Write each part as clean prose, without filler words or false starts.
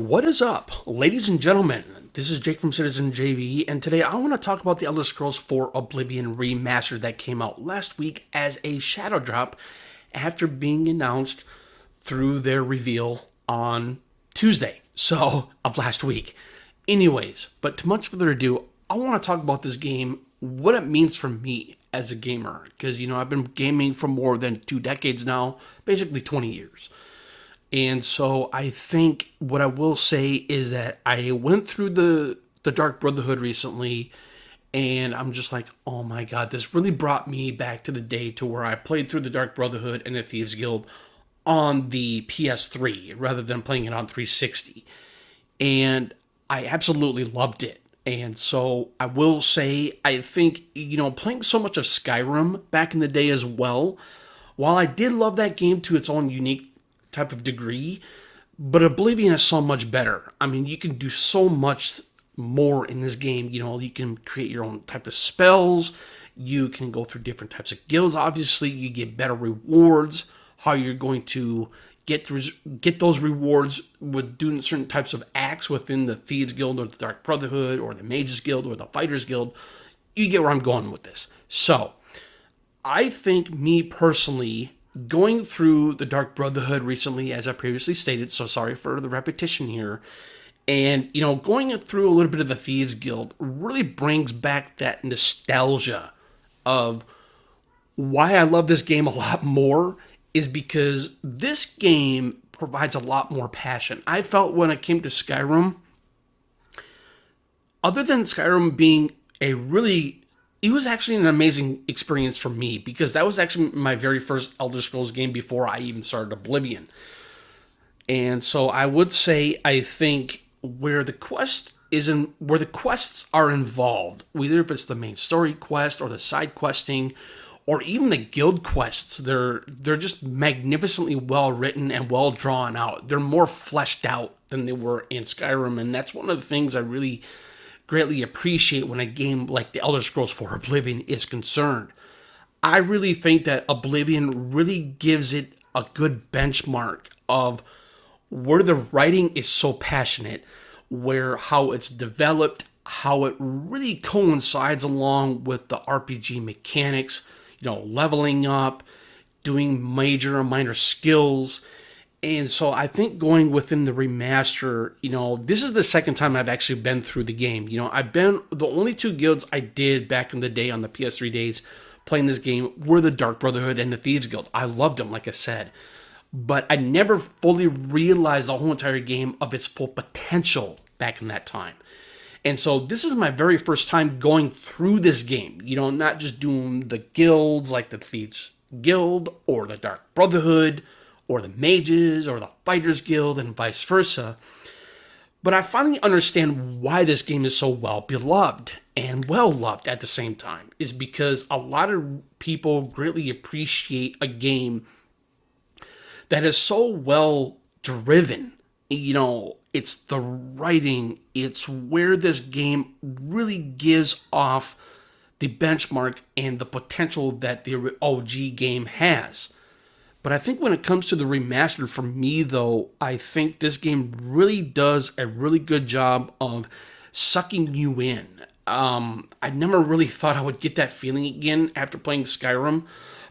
What is up, ladies and gentlemen? This is Jake from Citizen JV, and today I want to talk about the Elder Scrolls 4 Oblivion Remastered that came out last week as a shadow drop after being announced through their reveal on Tuesday, of last week. Anyways, but to much further ado, I want to talk about this game, what it means for me as a gamer, because, I've been gaming for more than 2 decades now, basically 20 years. And so I think what I will say is that I went through the Dark Brotherhood recently, and I'm just like, oh my god, this really brought me back to the day to where I played through the Dark Brotherhood and the Thieves Guild on the PS3 rather than playing it on 360. And I absolutely loved it. And so I will say, I think, playing so much of Skyrim back in the day as well, while I did love that game to its own unique type of degree, but Oblivion is so much better. I mean, you can do so much more in this game. You can create your own type of spells. You can go through different types of guilds. Obviously, you get better rewards. How you're going to get those rewards with doing certain types of acts within the Thieves Guild or the Dark Brotherhood or the Mages Guild or the Fighters Guild. You get where I'm going with this. So, I think me personally, going through the Dark Brotherhood recently, as I previously stated, so sorry for the repetition here, and, going through a little bit of the Thieves Guild really brings back that nostalgia of why I love this game a lot more is because this game provides a lot more passion. I felt when it came to Skyrim, other than Skyrim being it was actually an amazing experience for me because that was actually my very first Elder Scrolls game before I even started Oblivion. And so I would say I think where the quests are involved, whether if it's the main story quest or the side questing or even the guild quests, they're just magnificently well written and well drawn out. They're more fleshed out than they were in Skyrim, and that's one of the things I really greatly appreciate when a game like the Elder Scrolls 4 Oblivion is concerned. I really think that Oblivion really gives it a good benchmark of where the writing is so passionate, where how it's developed, how it really coincides along with the RPG mechanics, leveling up, doing major and minor skills. And so I think going within the remaster, this is the second time I've actually been through the game. I've been, the only two guilds I did back in the day on the PS3 days playing this game were the Dark Brotherhood and the Thieves Guild. I loved them, like I said. But I never fully realized the whole entire game of its full potential back in that time. And so this is my very first time going through this game, not just doing the guilds like the Thieves Guild or the Dark Brotherhood or the Mages or the Fighters Guild and vice versa. But I finally understand why this game is so well beloved and well loved at the same time, is because a lot of people greatly appreciate a game that is so well driven. It's the writing, it's where this game really gives off the benchmark and the potential that the OG game has. But I think when it comes to the remastered, for me though, I think this game really does a really good job of sucking you in. I never really thought I would get that feeling again after playing Skyrim,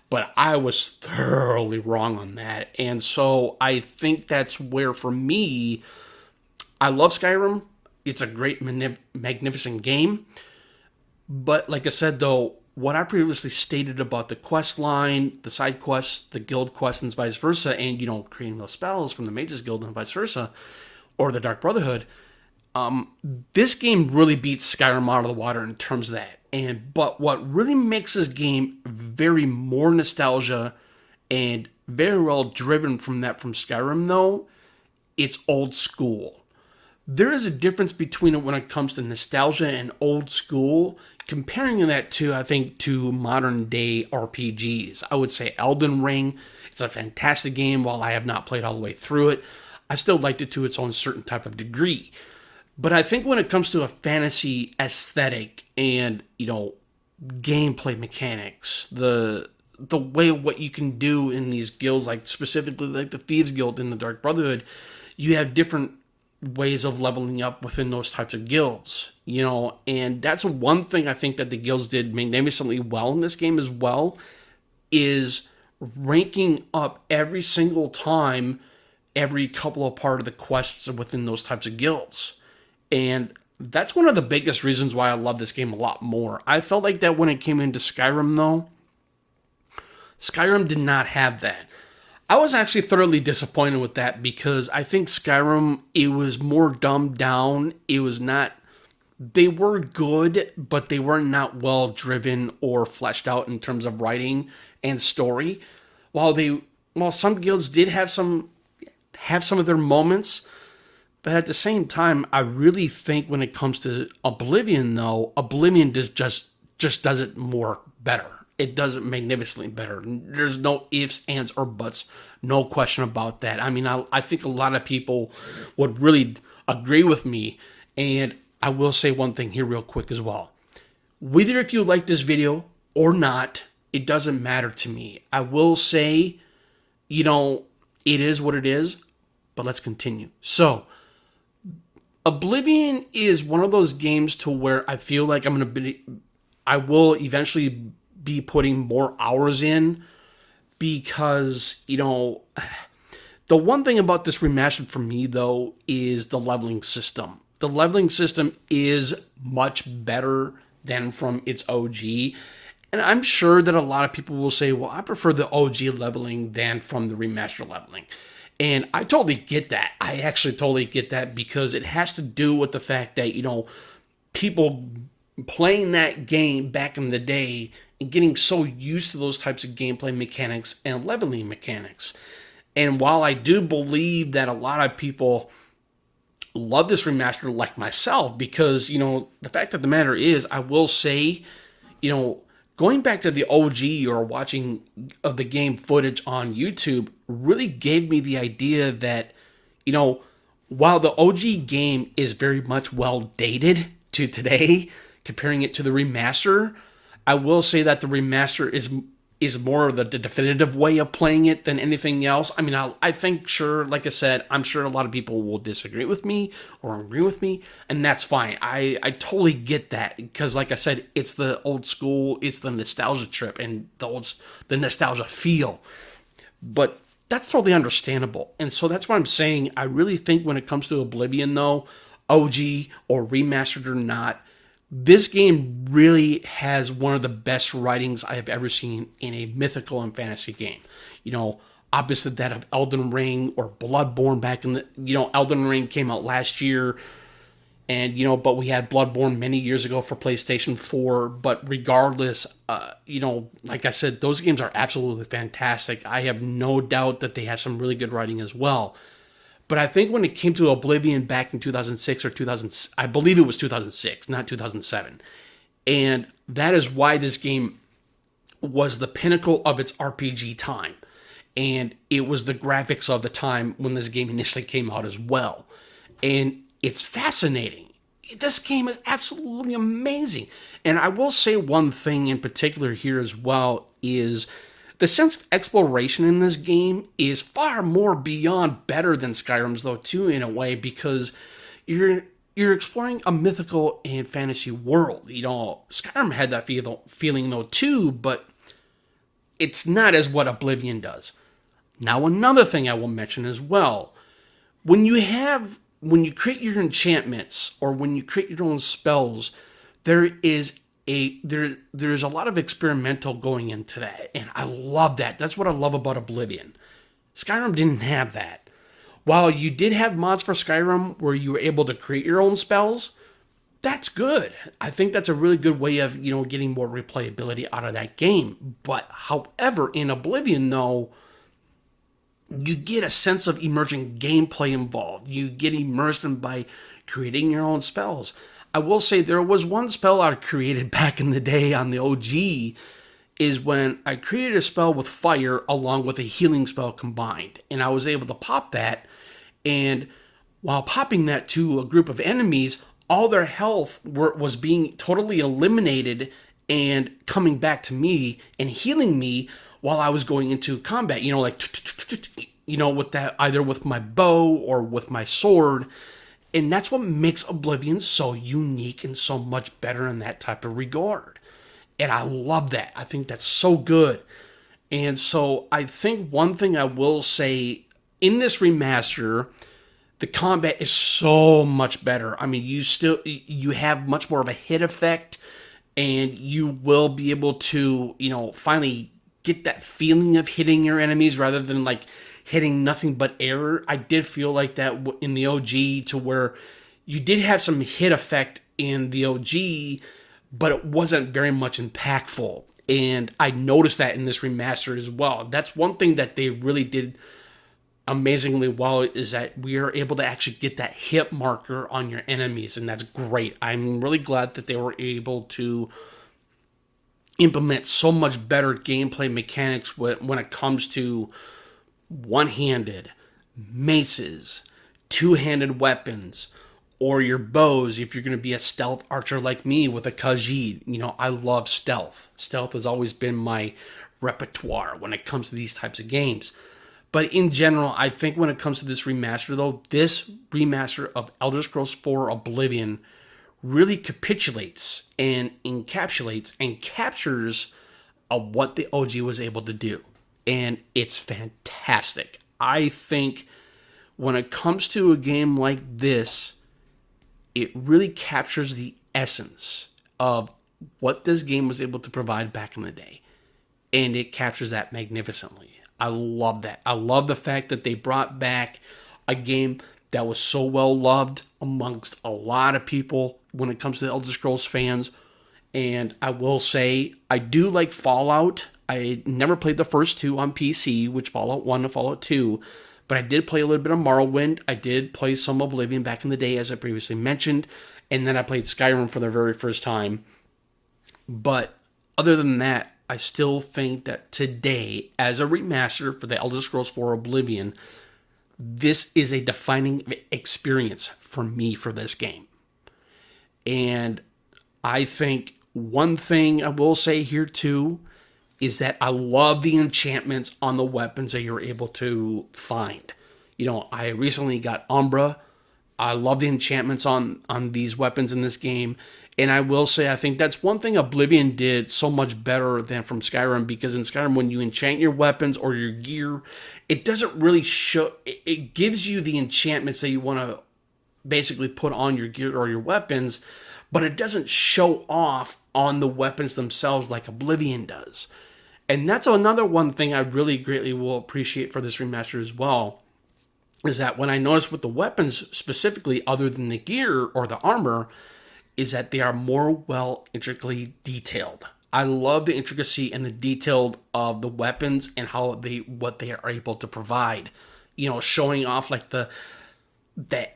but I was thoroughly wrong on that. And so I think that's where, for me, I love Skyrim. It's a great, magnificent game. But like I said, though, what I previously stated about the quest line, the side quests, the guild quests, and vice versa, and, creating those spells from the Mages Guild and vice versa, or the Dark Brotherhood, this game really beats Skyrim out of the water in terms of that. But what really makes this game very more nostalgia and very well driven from Skyrim, though, it's old school. There is a difference between it when it comes to nostalgia and old school, comparing that to, I think, to modern day RPGs. I would say Elden Ring, it's a fantastic game. While I have not played all the way through it, I still liked it to its own certain type of degree. But I think when it comes to a fantasy aesthetic and, gameplay mechanics, the way what you can do in these guilds, like specifically like the Thieves Guild and the Dark Brotherhood, you have different ways of leveling up within those types of guilds, and that's one thing I think that the guilds did magnificently well in this game as well, is ranking up every single time, every couple of part of the quests within those types of guilds. And that's one of the biggest reasons why I love this game a lot more. I felt like that when it came into Skyrim, though. Skyrim did not have that. I was actually thoroughly disappointed with that because I think Skyrim, it was more dumbed down. It was not... They were good, but they were not well driven or fleshed out in terms of writing and story. While some guilds did have some of their moments, but at the same time, I really think when it comes to Oblivion, though, Oblivion just does it more better. It does it magnificently better. There's no ifs, ands, or buts. No question about that. I mean, I think a lot of people would really agree with me. And I will say one thing here real quick as well. Whether if you like this video or not, it doesn't matter to me. I will say, it is what it is, but let's continue. So, Oblivion is one of those games to where I feel like I will eventually be putting more hours in because, the one thing about this remastered for me, though, is the leveling system. The leveling system is much better than from its OG. And I'm sure that a lot of people will say, well, I prefer the OG leveling than from the remaster leveling. And I totally get that. I actually totally get that because it has to do with the fact that, people playing that game back in the day and getting so used to those types of gameplay mechanics and leveling mechanics. And while I do believe that a lot of people love this remaster like myself, because, the fact of the matter is, I will say, going back to the OG or watching of the game footage on YouTube really gave me the idea that, while the OG game is very much well dated to today, comparing it to the remaster, I will say that the remaster is more of the definitive way of playing it than anything else. I mean, I think, sure, like I said, I'm sure a lot of people will disagree with me or agree with me, and that's fine. I totally get that because, like I said, it's the old school, it's the nostalgia trip and the nostalgia feel. But that's totally understandable. And so that's what I'm saying. I really think when it comes to Oblivion, though, OG or remastered or not, this game really has one of the best writings I have ever seen in a mythical and fantasy game. Opposite that of Elden Ring or Bloodborne back in the, Elden Ring came out last year. And, but we had Bloodborne many years ago for PlayStation 4. But regardless, like I said, those games are absolutely fantastic. I have no doubt that they have some really good writing as well. But I think when it came to Oblivion back in 2006 or I believe it was 2006, not 2007. And that is why this game was the pinnacle of its RPG time. And it was the graphics of the time when this game initially came out as well. And it's fascinating. This game is absolutely amazing. And I will say one thing in particular here as well is the sense of exploration in this game is far more beyond better than Skyrim's, though, too, in a way, because you're exploring a mythical and fantasy world. Skyrim had that feeling, though, too, but it's not as what Oblivion does. Now, another thing I will mention as well, when you create your enchantments or when you create your own spells, there's a lot of experimental going into that, and I love that. That's what I love about Oblivion. Skyrim didn't have that. While you did have mods for Skyrim where you were able to create your own spells, that's good. I think that's a really good way of, getting more replayability out of that game. But however, in Oblivion, though, you get a sense of emerging gameplay involved. You get immersed in by creating your own spells. I will say there was one spell I created back in the day on the OG is when I created a spell with fire along with a healing spell combined. And I was able to pop that. And while popping that to a group of enemies, all their health was being totally eliminated and coming back to me and healing me while I was going into combat, with that, either with my bow or with my sword. And that's what makes Oblivion so unique and so much better in that type of regard. And I love that. I think that's so good. And so I think one thing I will say in this remaster, the combat is so much better. I mean, you have much more of a hit effect, and you will be able to, finally get that feeling of hitting your enemies rather than like hitting nothing but air. I did feel like that in the OG, to where you did have some hit effect in the OG, but it wasn't very much impactful. And I noticed that in this remaster as well. That's one thing that they really did amazingly well, is that we are able to actually get that hit marker on your enemies, and that's great. I'm really glad that they were able to implement so much better gameplay mechanics when it comes to one-handed, maces, two-handed weapons, or your bows if you're going to be a stealth archer like me with a Khajiit. I love stealth. Stealth has always been my repertoire when it comes to these types of games. But in general, I think when it comes to this remaster, though, this remaster of Elder Scrolls 4 Oblivion really capitulates and encapsulates and captures what the OG was able to do. And it's fantastic. I think when it comes to a game like this, it really captures the essence of what this game was able to provide back in the day. And it captures that magnificently. I love that. I love the fact that they brought back a game that was so well loved amongst a lot of people when it comes to the Elder Scrolls fans. And I will say, I do like Fallout. I never played the first two on PC, which Fallout 1 and Fallout 2. But I did play a little bit of Morrowind. I did play some Oblivion back in the day, as I previously mentioned. And then I played Skyrim for the very first time. But other than that, I still think that today, as a remaster for the Elder Scrolls 4 Oblivion, this is a defining experience for me for this game. And I think one thing I will say here too is that I love the enchantments on the weapons that you're able to find. I recently got Umbra. I love the enchantments on these weapons in this game. And I will say, I think that's one thing Oblivion did so much better than from Skyrim, because in Skyrim, when you enchant your weapons or your gear, it doesn't really show. It gives you the enchantments that you want to basically put on your gear or your weapons, but it doesn't show off on the weapons themselves like Oblivion does. And that's another one thing I really greatly will appreciate for this remaster as well, is that when I notice with the weapons specifically, other than the gear or the armor, is that they are more well intricately detailed. I love the intricacy and the detail of the weapons and what they are able to provide. Showing off like the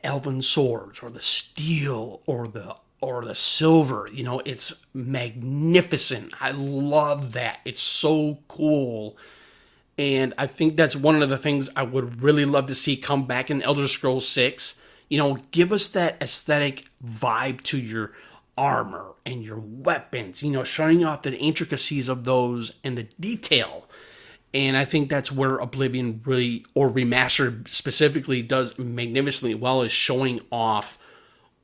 elven swords or the steel or the silver. It's magnificent. I love that. It's so cool. And I think that's one of the things I would really love to see come back in Elder Scrolls 6. Give us that aesthetic vibe to your armor and your weapons, showing off the intricacies of those and the detail. And I think that's where Oblivion really, or Remastered specifically, does magnificently well, is showing off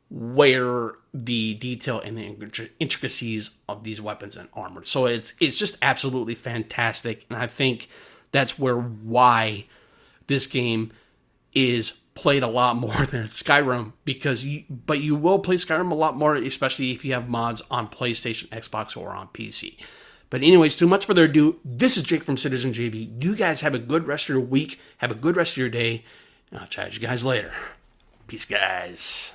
where the detail and the intricacies of these weapons and armor. So it's just absolutely fantastic. And I think that's why this game is played a lot more than Skyrim, but you will play Skyrim a lot more, especially if you have mods on PlayStation, Xbox, or on PC. But anyways, too much further ado, this is Jake from Citizen JV. You guys have a good rest of your week, have a good rest of your day, and I'll chat you guys later. Peace, guys.